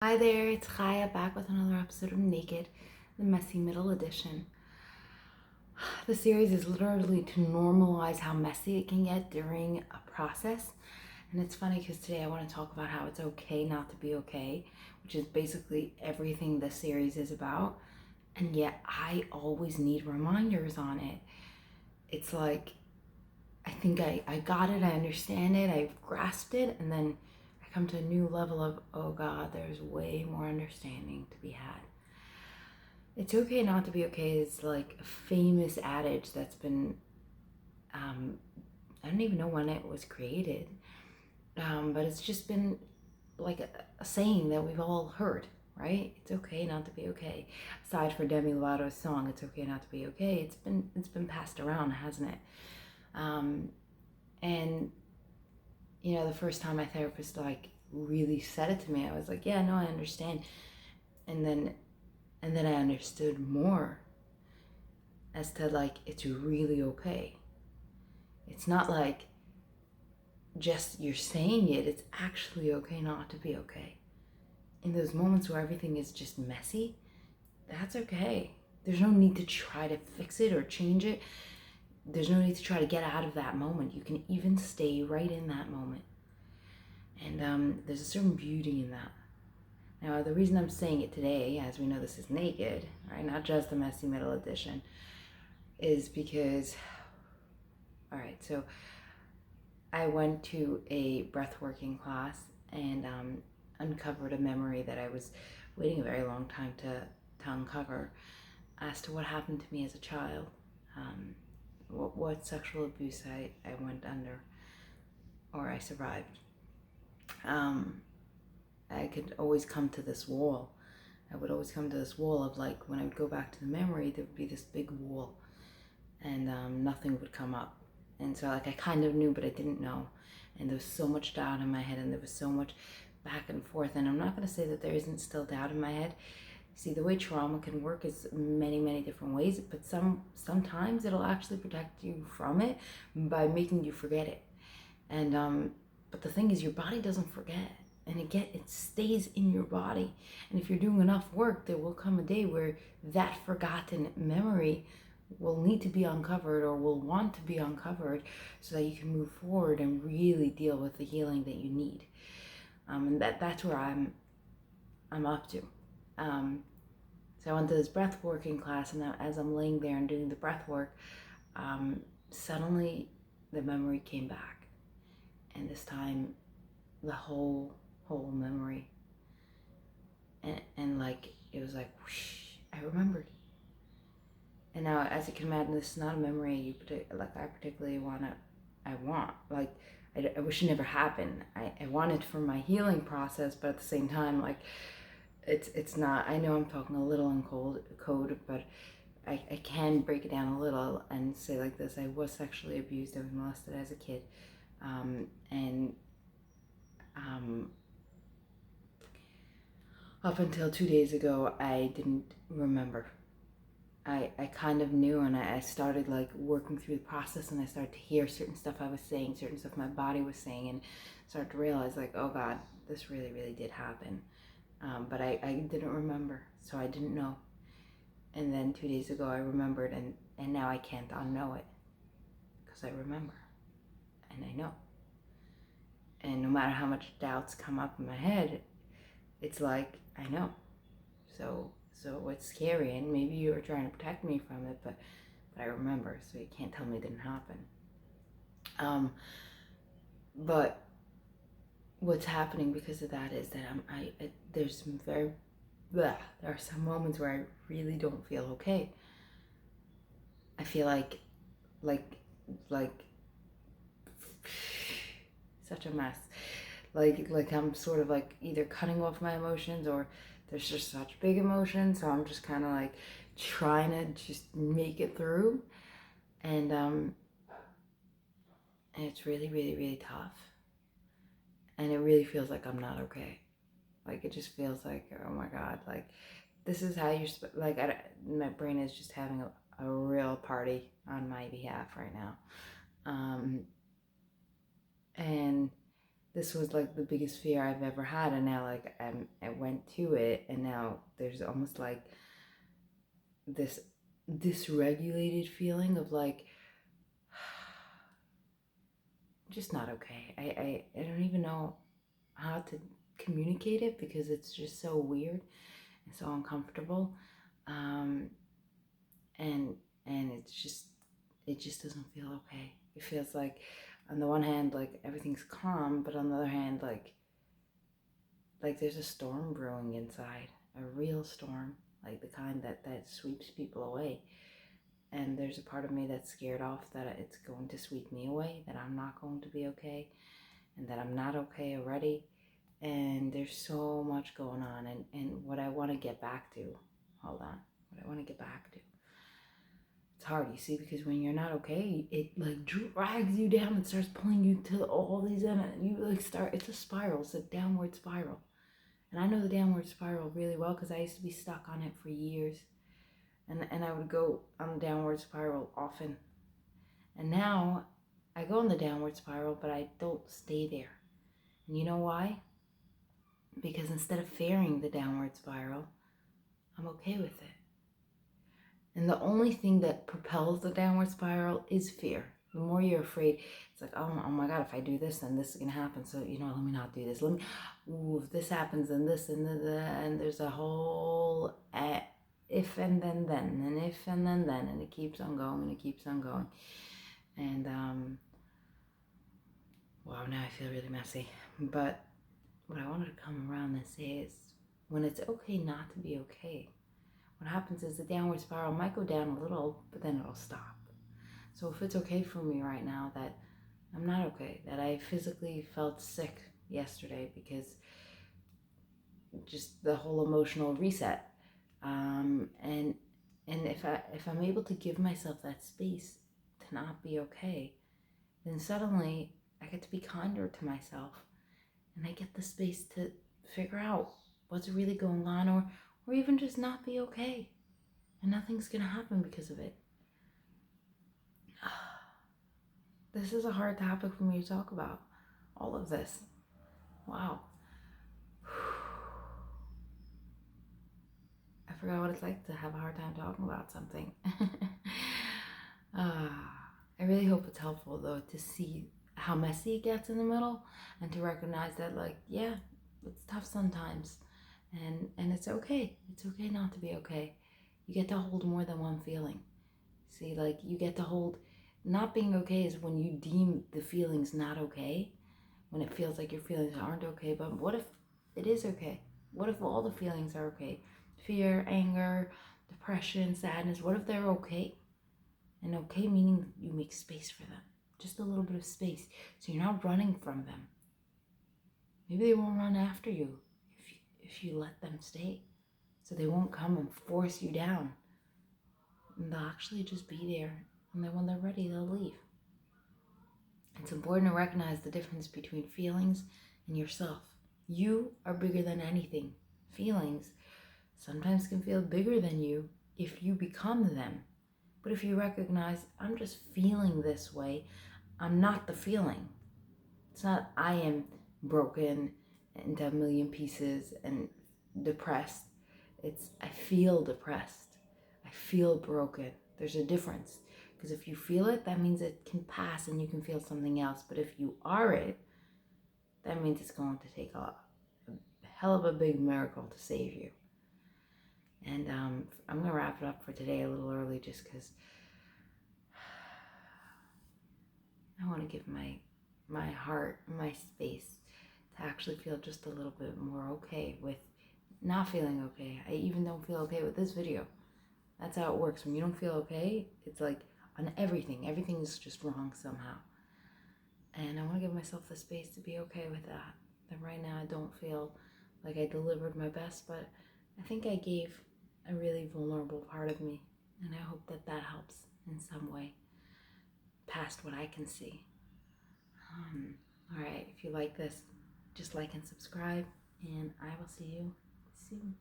Hi there, it's Chaya back with another episode of Naked, the Messy Middle Edition. The series is literally to normalize how messy it can get during a process. And it's funny because today I want to talk about how it's okay not to be okay, which is basically everything the series is about. And yet I always need reminders on it. It's like, I think I got it, I understand it, I've grasped it, and then I come to a new level of, oh God, there's way more understanding to be had. It's okay not to be okay is like a famous adage that's been, I don't even know when it was created, but it's just been like a saying that we've all heard, right? It's okay not to be okay. Aside for Demi Lovato's song, "It's Okay Not to Be Okay," it's been passed around, hasn't it? And the first time my therapist like really said it to me, I was like, yeah, no, I understand. And then I understood more as to like it's really okay. It's not like just you're saying it, it's actually okay not to be okay. In those moments where everything is just messy, that's okay. There's no need to try to fix it or change it. There's no need to try to get out of that moment. You can even stay right in that moment. And there's a certain beauty in that. Now, the reason I'm saying it today, as we know this is naked, right, not just the messy middle edition, is because, all right, so I went to a breathworking class and uncovered a memory that I was waiting a very long time to uncover as to what happened to me as a child, what sexual abuse I went under or I survived. I could always come to this wall. I would always come to this wall of like when I would go back to the memory, there would be this big wall and nothing would come up. And so like I kind of knew, but I didn't know. And there was so much doubt in my head and there was so much back and forth. And I'm not going to say that there isn't still doubt in my head. See, the way trauma can work is many, many different ways, but sometimes it'll actually protect you from it by making you forget it. And but the thing is, your body doesn't forget, and it stays in your body. And if you're doing enough work, there will come a day where that forgotten memory will need to be uncovered or will want to be uncovered so that you can move forward and really deal with the healing that you need. And that's where I'm up to. So I went to this breath working class, and as I'm laying there and doing the breath work, suddenly the memory came back, and this time the whole memory, and like it was like whoosh, I remembered. And now, as you can imagine, this is not a memory I particularly want. Like, I wish it never happened. I want it for my healing process, but at the same time, like, it's not. I know I'm talking a little in code, but I can break it down a little and say like this: I was sexually abused. I was molested as a kid, and up until 2 days ago, I didn't remember. I kind of knew, and I started like working through the process, and I started to hear certain stuff I was saying, certain stuff my body was saying, and started to realize like, oh God, this really, really did happen. But I didn't remember, so I didn't know. And then 2 days ago I remembered, and now I can't unknow it because I remember and I know. And no matter how much doubts come up in my head, it's like I know. So it's scary, and maybe you were trying to protect me from it, but I remember, so you can't tell me it didn't happen. But what's happening because of that is that there's some there are some moments where I really don't feel okay. I feel like like such a mess. Like I'm sort of like either cutting off my emotions or there's just such big emotions, so I'm just kind of like trying to just make it through, and it's really, really, really tough, and it really feels like I'm not okay. Like it just feels like, oh my God, like this is how you're like my brain is just having a real party on my behalf right now, and this was like the biggest fear I've ever had, and now like I went to it, and now there's almost like this dysregulated feeling of like just not okay. I don't even know how to communicate it because it's just so weird and so uncomfortable, um, and it just doesn't feel okay. It feels like on the one hand like everything's calm, but on the other hand like there's a storm brewing inside, a real storm, like the kind that sweeps people away. And there's a part of me that's scared off that it's going to sweep me away, that I'm not going to be okay, and that I'm not okay already. And there's so much going on, and what I want to get back to, hold on, what I want to get back to. It's hard, you see, because when you're not okay, it like drags you down and starts pulling you to all these, and you like start, it's a spiral, it's a downward spiral. And I know the downward spiral really well because I used to be stuck on it for years. And I would go on the downward spiral often. And now I go on the downward spiral, but I don't stay there. And you know why? Because instead of fearing the downward spiral, I'm okay with it. And the only thing that propels the downward spiral is fear. The more you're afraid, it's like, oh my God, if I do this, then this is going to happen. So, let me not do this. If this happens, then this, and there's a whole if and then, and if and then, and it keeps on going, and it keeps on going. And, wow, now I feel really messy. But what I wanted to come around and say is, when it's okay not to be okay, what happens is the downward spiral might go down a little, but then it'll stop. So if it's okay for me right now that I'm not okay, that I physically felt sick yesterday because just the whole emotional reset, and if I'm able to give myself that space to not be okay, then suddenly I get to be kinder to myself, and I get the space to figure out what's really going on, or even just not be okay, and nothing's gonna happen because of it. This is a hard topic for me to talk about. All of this. Wow. I forgot what it's like to have a hard time talking about something. I really hope it's helpful though to see how messy it gets in the middle, and to recognize that like, yeah, it's tough sometimes, and it's okay. It's okay not to be okay. You get to hold more than one feeling. See, like you get to hold, not being okay is when you deem the feelings not okay, when it feels like your feelings aren't okay. But what if it is okay? What if all the feelings are okay? Fear, anger, depression, sadness, what if they're okay? And okay meaning you make space for them. Just a little bit of space. So you're not running from them. Maybe they won't run after you if you let them stay. So they won't come and force you down. And they'll actually just be there. And then when they're ready, they'll leave. It's important to recognize the difference between feelings and yourself. You are bigger than anything. Feelings sometimes can feel bigger than you if you become them. But if you recognize, I'm just feeling this way, I'm not the feeling. It's not I am broken into a million pieces and depressed. It's I feel depressed. I feel broken. There's a difference. Because if you feel it, that means it can pass and you can feel something else. But if you are it, that means it's going to take a hell of a big miracle to save you. And I'm going to wrap it up for today a little early just because I want to give my heart, my space to actually feel just a little bit more okay with not feeling okay. I even don't feel okay with this video. That's how it works. When you don't feel okay, it's like on everything. Everything is just wrong somehow. And I want to give myself the space to be okay with that. That right now I don't feel like I delivered my best, but I think I gave a really vulnerable part of me. And I hope that that helps in some way, past what I can see. All right, if you like this, just like and subscribe, and I will see you soon.